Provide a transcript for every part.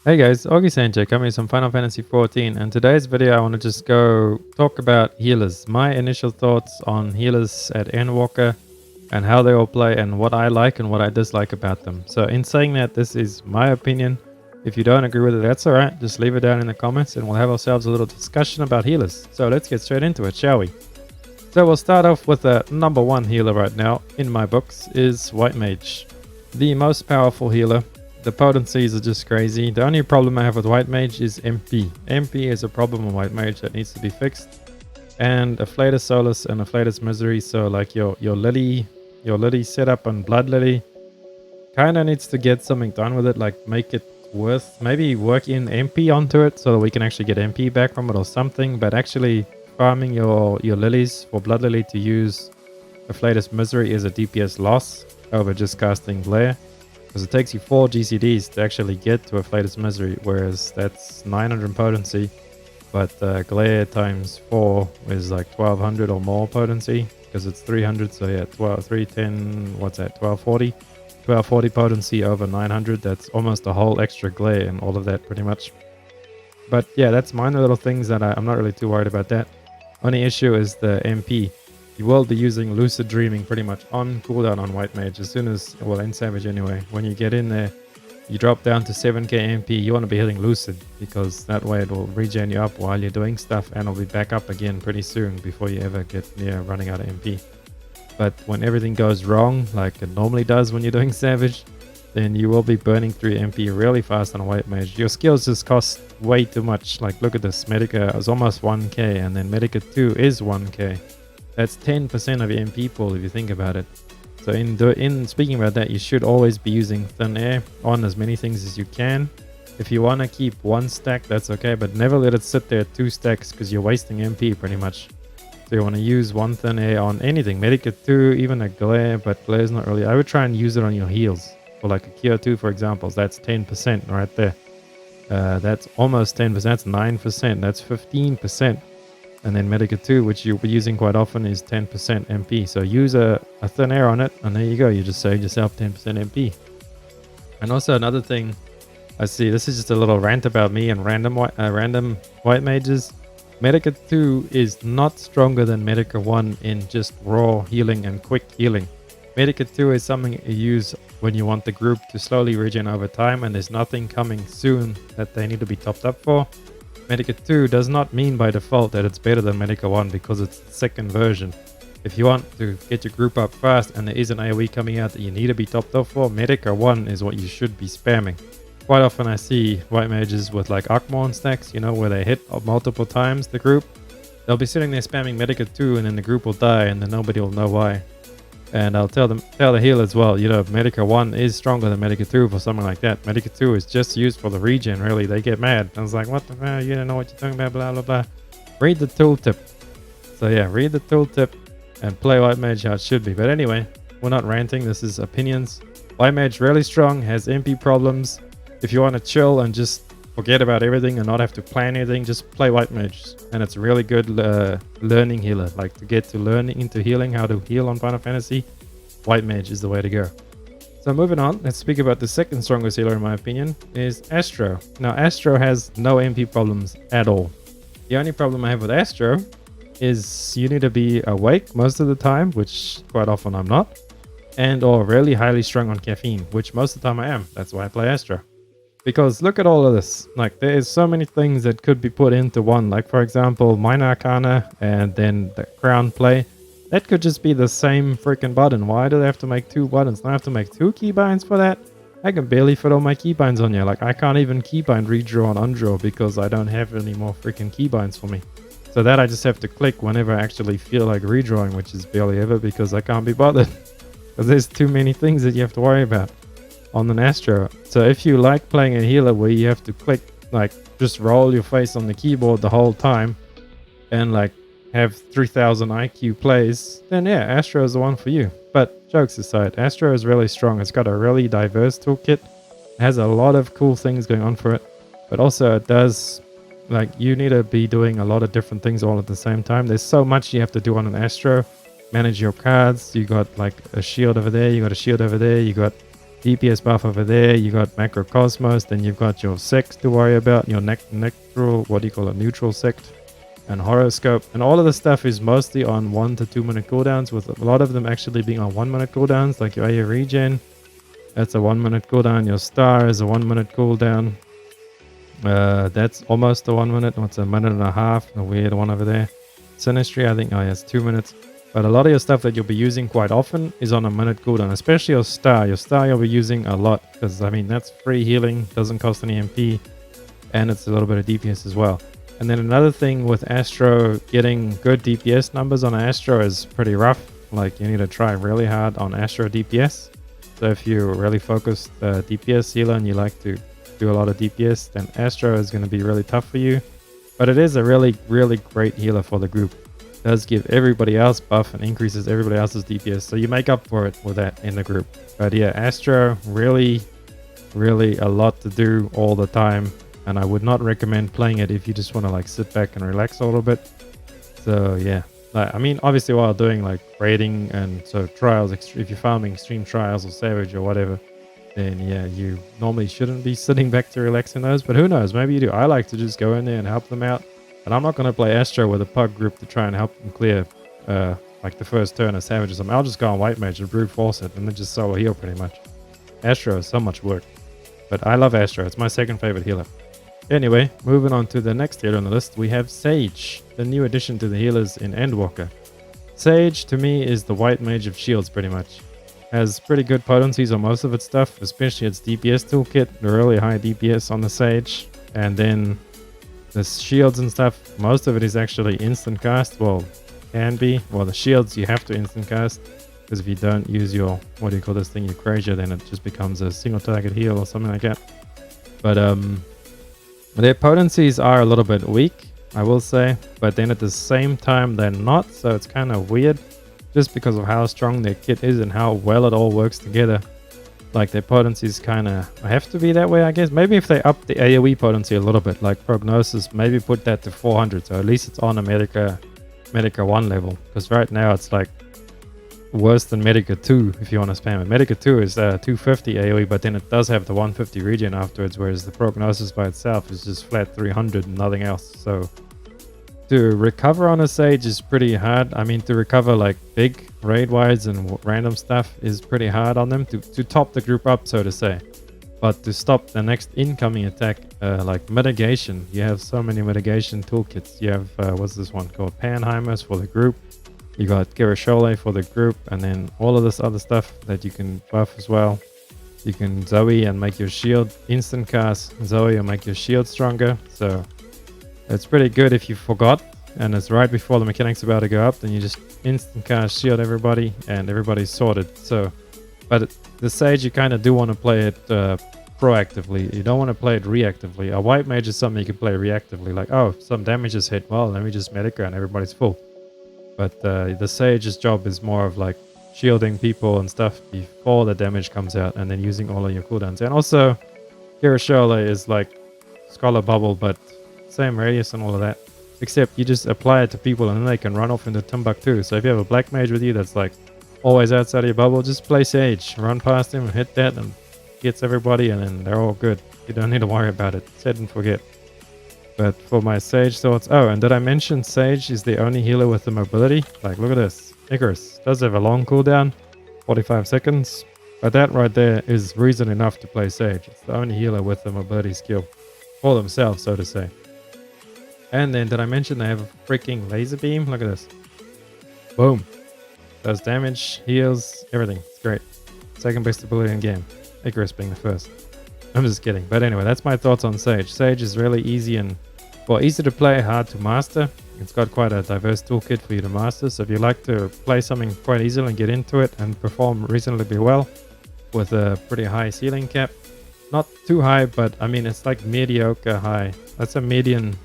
Hey guys, Augie Sanjay coming from Final Fantasy XIV, and today's video I want to just go talk about healers. My initial thoughts on healers at Endwalker and how they all play and what I like and what I dislike about them. So in saying that, this is my opinion. If you don't agree with it, that's alright. Just leave it down in the comments and we'll have ourselves a little discussion about healers. So let's get straight into it, shall we? So we'll start off with the number one healer right now in my books is White Mage. The most powerful healer. The potencies are just crazy. The only problem I have with White Mage is MP. MP is a problem with White Mage that needs to be fixed. And Afflatus Solus and Afflatus Misery, so like your Lily setup and Blood Lily kinda needs to get something done with it, like make it worth maybe work in MP onto it so that we can actually get MP back from it or something, but actually farming your lilies for Blood Lily to use Afflatus Misery is a DPS loss over just casting Glare. Because it takes you 4 GCDs to actually get to Afflatus Misery, whereas that's 900 potency, but Glare times 4 is like 1200 or more potency, because it's 300, so yeah, 310, what's that, 1240? 1240 potency over 900, that's almost a whole extra Glare and all of that pretty much. But yeah, that's minor little things that I'm not really too worried about that. Only issue is the MP. You will be using Lucid Dreaming pretty much on cooldown on White Mage as soon as, well, in Savage anyway. When you get in there, you drop down to 7k MP, you want to be hitting Lucid because that way it will regen you up while you're doing stuff and it'll be back up again pretty soon before you ever get near running out of MP. But when everything goes wrong, like it normally does when you're doing Savage, then you will be burning through MP really fast on a White Mage. Your skills just cost way too much. Like look at this, Medica is almost 1k and then Medica 2 is 1k. That's 10% of your MP pool if you think about it. So in speaking about that, you should always be using Thin Air on as many things as you can. If you want to keep 1 stack, that's okay, but never let it sit there 2 stacks because you're wasting MP pretty much. So you want to use 1 Thin Air on anything. Medica 2, even a Glare, but Glare's not really. I would try and use it on your heals. For like a Cure 2, for example, that's 10% right there. That's almost 10%, that's 9%, that's 15%. And then Medica 2, which you'll be using quite often, is 10% MP. So use a Thin Air on it, and there you go. You just saved yourself 10% MP. And also another thing, I see, this is just a little rant about me and random White Mages. Medica 2 is not stronger than Medica 1 in just raw healing and quick healing. Medica 2 is something you use when you want the group to slowly regen over time, and there's nothing coming soon that they need to be topped up for. Medica 2 does not mean by default that it's better than Medica 1 because it's the second version. If you want to get your group up fast and there is an AoE coming out that you need to be topped up for, Medica 1 is what you should be spamming. Quite often I see White Mages with like Akmorn stacks, you know, where they hit multiple times the group. They'll be sitting there spamming Medica 2 and then the group will die and then nobody will know why. And I'll tell the healer as well, you know, Medica 1 is stronger than Medica 2 for something like that. Medica 2 is just used for the regen, really. They get mad. I was like, what the hell? You don't know what you're talking about, blah, blah, blah. Read the tooltip. So yeah, read the tooltip and play White Mage how it should be. But anyway, we're not ranting. This is opinions. White Mage really strong, has MP problems. If you want to chill and just forget about everything and not have to plan anything, just play White Mage. And it's a really good learning healer. Like to get to learning into healing, how to heal on Final Fantasy, White Mage is the way to go. So moving on, let's speak about the second strongest healer in my opinion, is Astro. Now Astro has no MP problems at all. The only problem I have with Astro is you need to be awake most of the time, which quite often I'm not, and or really highly strung on caffeine, which most of the time I am. That's why I play Astro. Because look at all of this. Like there is so many things that could be put into one. Like for example, Minor Arcana and then the Crown play. That could just be the same freaking button. Why do they have to make 2 buttons? Do I have to make 2 keybinds for that? I can barely fit all my keybinds on here. Like I can't even keybind redraw and undraw because I don't have any more freaking keybinds for me. So that I just have to click whenever I actually feel like redrawing, which is barely ever because I can't be bothered. Because there's too many things that you have to worry about on an Astro. So if you like playing a healer where you have to click, like just roll your face on the keyboard the whole time and like have 3000 IQ plays, then yeah, Astro is the one for you. But jokes aside, Astro is really strong. It's got a really diverse toolkit. It has a lot of cool things going on for it. But also it does, like you need to be doing a lot of different things all at the same time. There's so much you have to do on an Astro. Manage your cards. You got like a shield over there. You got a shield over there. You got DPS buff over there. You got Macrocosmos, then you've got your sect to worry about, your neutral, what do you call it, neutral sect, and horoscope. And all of the stuff is mostly on 1 to 2 minute cooldowns, with a lot of them actually being on 1 minute cooldowns, like your AU regen. That's a 1 minute cooldown. Your star is a 1 minute cooldown. That's almost a 1 minute. What's a minute and a half? A weird one over there. Sinistry, I think, oh yeah, it's 2 minutes. But a lot of your stuff that you'll be using quite often is on a minute cooldown, especially your star. Your star you'll be using a lot because, I mean, that's free healing, doesn't cost any MP, and it's a little bit of DPS as well. And then another thing with Astro, getting good DPS numbers on Astro is pretty rough. Like, you need to try really hard on Astro DPS. So if you're really focused DPS healer and you like to do a lot of DPS, then Astro is going to be really tough for you. But it is a really, really great healer for the group. Does give everybody else buff and increases everybody else's DPS, so you make up for it with that in the group. But yeah, Astro, really a lot to do all the time, and I would not recommend playing it if you just want to like sit back and relax a little bit. So yeah, I mean, obviously while doing like raiding and so trials, if you're farming extreme trials or savage or whatever, then yeah, you normally shouldn't be sitting back to relax in those, but who knows, maybe you do. I like to just go in there and help them out. And I'm not going to play Astro with a pug group to try and help them clear like the first turn of savages. I mean, I'll just go on White Mage and brute force it and then just solo heal pretty much. Astro is so much work. But I love Astro. It's my second favorite healer. Anyway, moving on to the next healer on the list, we have Sage, the new addition to the healers in Endwalker. Sage, to me, is the White Mage of shields pretty much. Has pretty good potencies on most of its stuff, especially its DPS toolkit, the really high DPS on the Sage. And then the shields and stuff, most of it is actually instant cast. Well, can be. Well, the shields you have to instant cast, because if you don't use your, what do you call this thing, your Krasia, then it just becomes a single target heal or something like that. But their potencies are a little bit weak, I will say, but then at the same time they're not, so it's kind of weird just because of how strong their kit is and how well it all works together. Like, their potencies kind of have to be that way, I guess. Maybe if they up the AoE potency a little bit, like Prognosis, maybe put that to 400, so at least it's on a Medica 1 level. Because right now it's like worse than Medica 2 if you want to spam it. Medica 2 is 250 AoE, but then it does have the 150 regen afterwards, whereas the Prognosis by itself is just flat 300 and nothing else. So to recover on a Sage is pretty hard. I mean, to recover like big raid-wise and random stuff is pretty hard on them to top the group up, so to say. But to stop the next incoming attack, like mitigation, you have so many mitigation toolkits. You have, what's this one called? Panheimers for the group. You got Kirishole for the group, and then all of this other stuff that you can buff as well. You can Zoe and make your shield instant cast. Zoe and make your shield stronger. So it's pretty good if you forgot and it's right before the mechanic's about to go up, then you just instant cast shield everybody and everybody's sorted. So, but the Sage, you kind of do want to play it proactively. You don't want to play it reactively. A White Mage is something you can play reactively, like, oh, some damage is hit, well, let me just Medica and everybody's full. But the Sage's job is more of like shielding people and stuff before the damage comes out and then using all of your cooldowns. And also, Kirishole is like Scholar Bubble, but same radius and all of that, except you just apply it to people and then they can run off into Timbuktu. So if you have a Black Mage with you that's like always outside of your bubble, just play Sage, run past him and hit that and gets everybody and then they're all good. You don't need to worry about it. Set and forget. But for my Sage thoughts, oh, and did I mention Sage is the only healer with the mobility? Like, look at this. Icarus does have a long cooldown, 45 seconds, but that right there is reason enough to play Sage. It's the only healer with the mobility skill for themselves, so to say. And then did I mention they have a freaking laser beam? Look at this. Boom. Does damage, heals, everything. It's great. Second best ability in game. Icarus being the first. I'm just kidding. But anyway, that's my thoughts on Sage. Sage is really easy and, well, easy to play, hard to master. It's got quite a diverse toolkit for you to master. So if you like to play something quite easily and get into it and perform reasonably well with a pretty high ceiling cap. Not too high, but I mean, it's like mediocre high. That's a median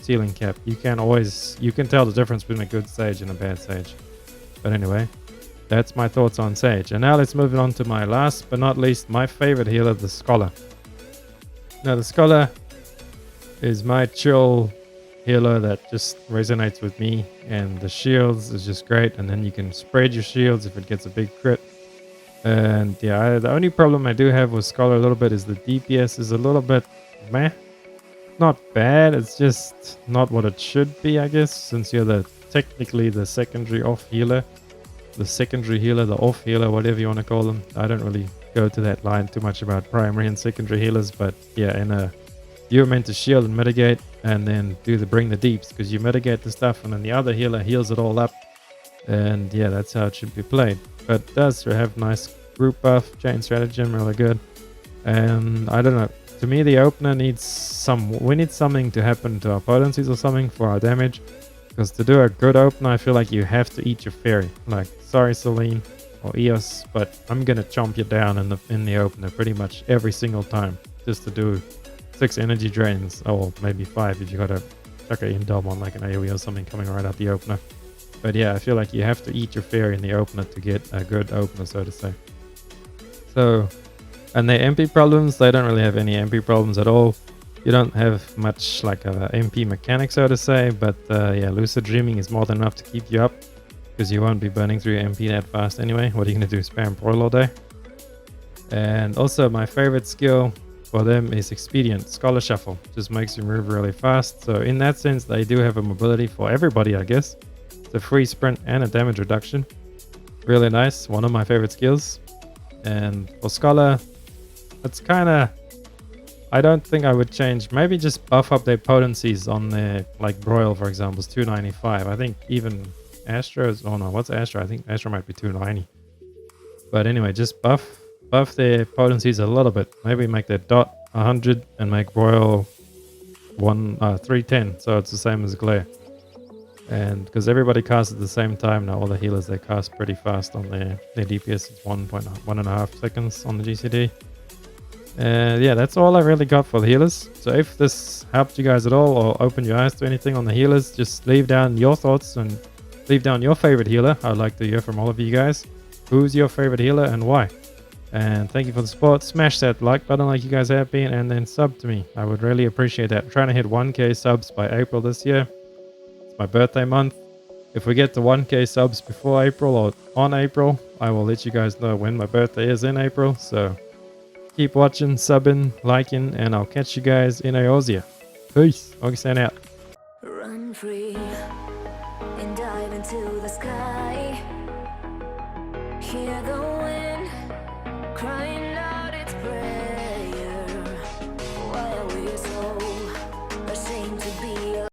ceiling cap. You can tell the difference between a good Sage and a bad Sage. But anyway, that's my thoughts on Sage. And now let's move on to my last but not least, my favorite healer, the Scholar. Now the Scholar is my chill healer that just resonates with me, and the shields is just great, and then you can spread your shields if it gets a big crit. And yeah, the only problem I do have with Scholar a little bit is the DPS is a little bit meh. Not bad, it's just not what it should be, I guess, since you're technically the secondary off healer. The secondary healer, the off healer, whatever you want to call them. I don't really go to that line too much about primary and secondary healers, but yeah, you're meant to shield and mitigate and then bring the deeps, because you mitigate the stuff and then the other healer heals it all up. And yeah, that's how it should be played. But it does have nice group buff, chain stratagem, really good. And I don't know, to me the opener needs we need something to happen to our potencies or something for our damage. Because to do a good opener, I feel like you have to eat your fairy. Like, sorry Celine or Eos, but I'm gonna chomp you down in the opener pretty much every single time. Just to do 6 energy drains, or maybe 5 if you got a chucker in dom on like an AoE or something coming right out the opener. But yeah, I feel like you have to eat your fairy in the opener to get a good opener, so to say. So, and their MP problems, they don't really have any MP problems at all. You don't have much like a MP mechanic, so to say, but yeah, Lucid Dreaming is more than enough to keep you up, because you won't be burning through your MP that fast anyway. What are you going to do, spam Broil all day? And also my favorite skill for them is Expedient, Scholar Shuffle. Just makes you move really fast, so in that sense they do have a mobility for everybody, I guess. It's a free sprint and a damage reduction. Really nice, one of my favorite skills. And for Scholar, it's kind of... I don't think I would change. Maybe just buff up their potencies on their, like Broil, for example, is 295. I think even Astro's... Oh no, what's Astro? I think Astro might be 290. But anyway, just buff their potencies a little bit. Maybe make their dot 100 and make Broil 310. So it's the same as Glare. And because everybody casts at the same time now, all the healers, they cast pretty fast on their DPS. It's 1.5 seconds on the GCD. Yeah, that's all I really got for the healers. So if this helped you guys at all or opened your eyes to anything on the healers, just leave down your thoughts and leave down your favorite healer. I'd like to hear from all of you guys. Who's your favorite healer and why? And thank you for the support. Smash that like button like you guys have been, and then sub to me. I would really appreciate that. I'm trying to hit 1k subs by April this year. It's my birthday month. If we get to 1k subs before April or on April, I will let you guys know when my birthday is in April. So keep watching, subbing, liking, and I'll catch you guys in Eorzea. Peace. Augustin out. Run free and dive into the sky. Hear the wind crying out its prayer.